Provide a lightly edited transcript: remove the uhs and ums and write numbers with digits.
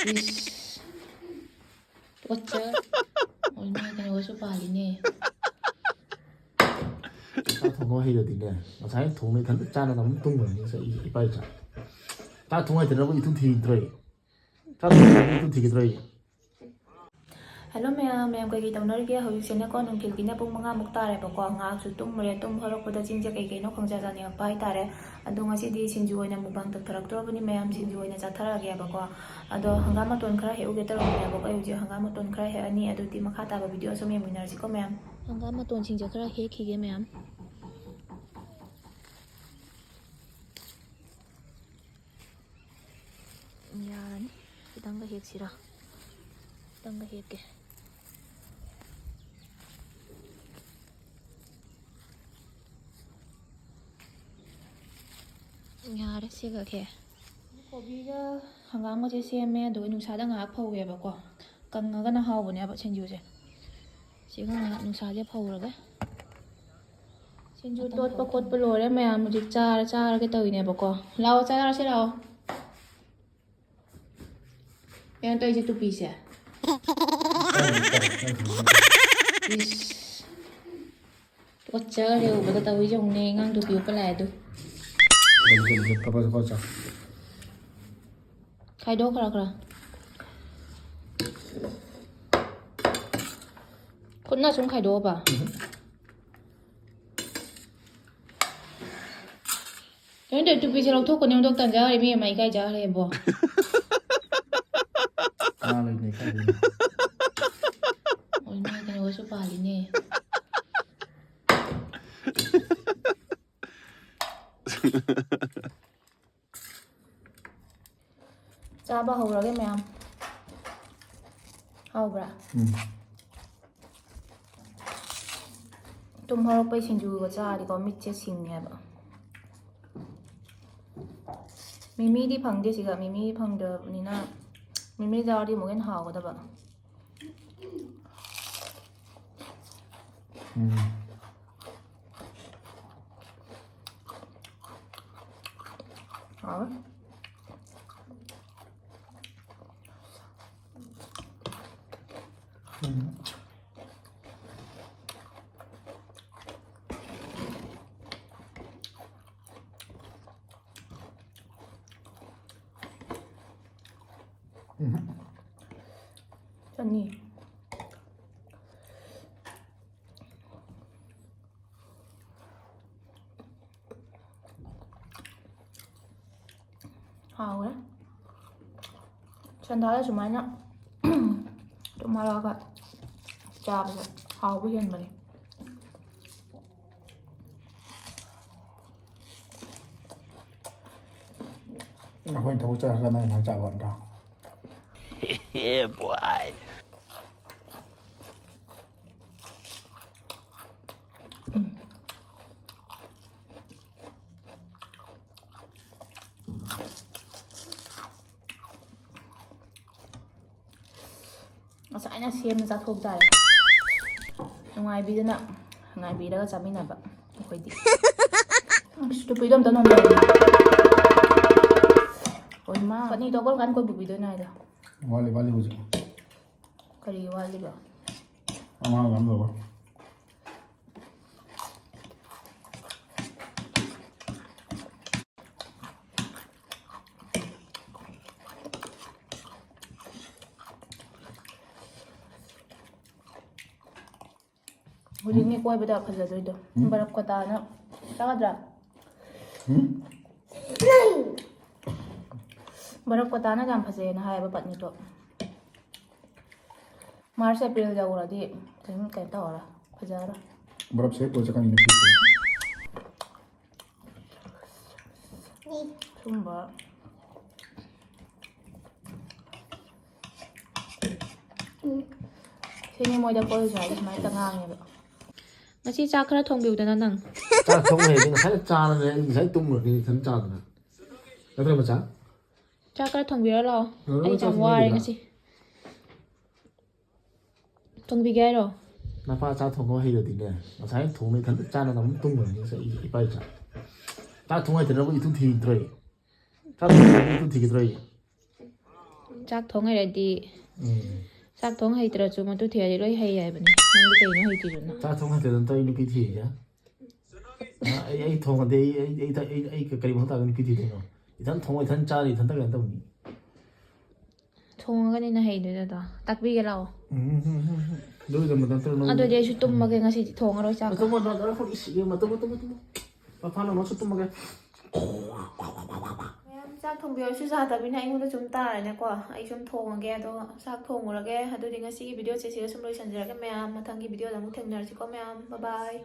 Is torture. 얼마나 그래서 빨리네. ꯆꯥꯛ ꯊꯣꯡꯕ ꯍꯩꯔꯗꯤꯅꯦ ꯉꯁꯥꯏ ꯊꯣꯡꯅꯤ ꯏꯊꯟꯇ ꯆꯥꯅꯕ ꯑꯃꯨꯛ ꯇꯨꯝꯈ꯭ꯔꯅꯤ ꯏꯄꯥ ꯏꯆꯥ ꯆꯥꯛ ꯊꯣꯡ ꯍꯩꯇꯅꯕꯨ ꯏꯇꯨ ꯊꯤꯗ꯭ꯔꯦ ꯆꯥꯛ ꯊꯣꯡꯕ ꯏꯇꯨ ꯊꯤꯒꯗ꯭ꯔꯦ Hello ma'am, kay taunarige hꯧꯖꯤꯛꯁꯦꯅ ꯀꯣ ꯅꯨꯡꯊꯤꯜꯒꯤꯅ ꯄꯨꯡ 5ꯃꯨꯛ ꯇꯥꯔꯦꯕꯀꯣ ꯉꯥꯏꯍꯥꯛꯁꯨ ꯇꯨꯝꯃꯨꯔꯦ ꯇꯨꯝ ꯍꯧꯔꯛꯄꯗ ꯆꯤꯟꯁꯦ ꯀꯩꯀꯩꯅꯣ ꯈꯪꯖꯥꯖꯥꯅꯤꯡꯉꯛꯄ ꯍꯥꯏꯇꯥꯔꯦ ꯑꯗꯣ ꯉꯁꯤꯗꯤ ꯁꯤꯡꯖꯨ ꯑꯣꯏꯅ ꯃꯨꯛꯕꯥꯡ ꯇꯧꯊꯔꯛꯇꯣꯔꯕꯅꯤ ꯃꯌꯥꯝ ꯁꯤꯡꯖꯨ ꯑꯣꯏꯅ ꯆꯥꯊꯔꯛꯑꯒꯦꯕꯀꯣ ꯑꯗꯣ ꯍꯪꯒꯥꯝ ꯃꯇꯣꯟ ꯈꯔ ꯍꯦꯛꯎꯒꯦ ꯇꯧꯔꯝꯕꯅꯦꯕꯀꯣ ꯑꯩ ꯍꯧꯖꯤꯛ ꯍꯪꯒꯥꯝ ꯃꯇꯣꯟ ꯈꯔ ꯍꯦꯛꯑꯅꯤ ꯑꯗꯨꯗꯤ ꯃꯈꯥ ꯇꯥꯕ ꯚꯤꯗꯤꯑꯣ ꯁꯨꯝ ꯌꯦꯡꯃꯤꯟꯅꯔꯁꯤꯀꯣ ꯃꯌꯥꯝ ꯍꯪꯒꯥꯝ ꯃꯇꯣꯟꯁꯤꯡꯁꯦ ꯈꯔ ꯍꯦꯛꯈꯤꯒꯦ ꯃꯌꯥꯝ ꯌꯥꯔꯅꯤ ꯈꯤꯇꯪꯒ ꯍꯦꯛꯁꯤꯔꯥ ꯈꯤꯇꯪꯒ ꯍꯦꯛꯀꯦ ꯌꯥꯔꯦ ꯁꯤꯒꯛꯀꯦ ꯀꯣꯕꯤꯒ ꯍꯪꯒꯥꯝꯒꯁꯦ ꯁꯦꯝꯃꯦ ꯑꯗꯨꯒ ꯅꯨꯡꯁꯥꯗ ꯉꯥꯏꯍꯥꯛ ꯐꯧꯋꯦꯕꯀꯣ ꯀꯪꯉꯒꯅ ꯍꯥꯎꯕꯅꯦꯕ ꯁꯤꯡꯖꯨꯁꯦ ꯁꯤꯒ ꯉꯥꯏꯍꯥꯛ ꯅꯨꯡꯁꯥꯁꯦ ꯐꯧꯔꯒ ꯁꯤꯡꯖꯨ ꯇꯣꯠꯄ ꯈꯣꯠꯄ ꯂꯣꯏꯔꯦ ꯃꯌꯥꯝ ꯍꯧꯖꯤꯛ ꯆꯥꯔꯒꯦ ꯇꯧꯔꯤꯅꯦꯕꯀꯣ ꯂꯥꯛꯑꯣ ꯆꯥꯔꯁꯤ ꯂꯥꯛꯑꯣ ꯀꯩꯅꯣ ꯇꯧꯔꯤꯁꯦ ꯇꯨꯄꯤꯁꯦ 이씨, 어쩌래 오보다 다 의정네 ngang tụi biểu cái lại tu 봐봐 khai đốt ra kìa khốn na xuống khai đốt à cái để tụi biểu thuốc còn em thuốc tàn giá thì mày cái giá này bỏ ôi mày cái này số bà đi nè cha ba hầu rồi cái mày không hầu bra tum hầu bay xin chú cái cha thì có mít chết xin nghe bà mimi đi phẳng đi chị cả mimi phẳng được nina mimi ra đi một cái hầu của ta bà hả Johnny hào đấy chân thái là chúng mày nhá chúng mày là cái chà bây giờ hào với hiền mày Aku tahu cara mana yang macam apa. Yeah, boy. Masaya na xem ra thuộc tài ngoài bi na ngay bi đó chả biết nào vậy khôi đi tụi bị đâm tao nằm đây ôi má phần này tao có gắn coi bị đôi này rồi Wali bujuk. cái wali ba Ama lắm rồi. 우리 꼬이 보다 가져도이도 바랍 거다 나 따가더라 바랍 거다 나 잠 파세나 하이바 받니도 마르스 에프릴 자고라디 지금 깼다 와라 가져라 Berapa saya tu cakap ini kita. 좀 봐. 생일 모이다 보여줘야지 많이 당황해. Masih cakra thong biểu tao nằng. Cha không hề nhưng thấy cha này thấy tung rồi thì thằng cha này. Cái này mà cha? Cakra thong biểu lo. Ai chẳng qua đấy ngasi. Thong bị gai rồi. Napa cha thong có hay được tí này. Mà thấy thong này thằng cha nó nắm tung rồi thì sẽ ipai cha. Cha thong hay thì nó cũng itu thì rồi. Cha thong hay itu thì rồi. ꯆꯥꯛ ꯊꯣꯡ ꯍꯩꯔꯗꯤ ꯎꯝ ꯆꯥꯛ ꯊꯣꯡ ꯍꯩꯇ꯭ꯔꯁꯨ ꯃꯇꯨ ꯊꯤꯔꯗꯤ ꯂꯣꯏ ꯍꯩ ꯍꯥꯏꯕꯅꯤ ꯅꯪꯗꯤ ꯀꯩꯅꯣ ꯍꯩꯇ꯭ꯔꯤꯗꯨꯅ ꯆꯥꯛ ꯊꯣꯡ ꯍꯩꯇꯗꯅ ꯑꯩ ꯅꯨꯄꯤ ꯊꯤꯔꯤꯁꯦ ꯑꯩ ꯊꯣꯡꯉꯗꯤ ꯑꯩ ꯀꯔꯤ ꯃꯊꯧ ꯇꯥꯒꯦ ꯅꯨꯄꯤ ꯊꯤꯗꯣꯏꯅꯣ ꯏꯊꯟ ꯊꯣꯡꯉ ꯏꯊꯟ ꯆꯥꯔꯤ ꯏꯊꯟꯇ ꯀꯩꯅꯣ ꯇꯧꯅꯤ ꯊꯣꯡꯉꯒꯅꯤꯅ ꯍꯩꯗꯣꯏꯗꯣ ꯇꯥꯛꯄꯤꯒꯦ ꯂꯥꯛꯑꯣ ꯑꯗꯨꯒꯤꯗꯃꯛꯇ ꯅꯠꯇ꯭ꯔꯣ ꯅꯣꯏ ꯑꯗꯨꯗꯤ ꯑꯩꯁꯨ ꯇꯨꯝꯃꯒꯦ ꯉꯁꯤꯗꯤ ꯊꯣꯡꯉꯔꯣꯏ ꯆꯥꯛꯀ ꯃꯌꯥꯝ ꯆꯥꯛ ꯊꯣꯡꯕꯤꯔꯁꯨ ꯆꯥꯗꯕꯅꯤꯅ ꯑꯩꯉꯣꯟꯗ ꯁꯨꯝ ꯇꯥꯔꯦꯅꯦꯀꯣ ꯑꯩ ꯁꯨꯝ ꯊꯣꯡꯉꯒꯦ ꯑꯗꯣ ꯆꯥꯛ ꯊꯣꯡꯉꯨꯔꯒꯦ ꯑꯗꯨꯗꯤ ꯉꯁꯤꯒꯤ ꯚꯤꯗꯤꯑꯣꯁꯦ ꯁꯤꯒ ꯁꯨꯝ ꯂꯣꯏꯁꯤꯟꯖꯔꯒꯦ ꯃꯌꯥꯝ ꯃꯊꯪꯒꯤ ꯚꯤꯗꯤꯑꯣꯗ ꯑꯃꯨꯛ ꯊꯦꯡꯅꯔꯁꯤꯀꯣ ꯃꯌꯥꯝ ꯕꯥꯏ ꯕꯥꯏ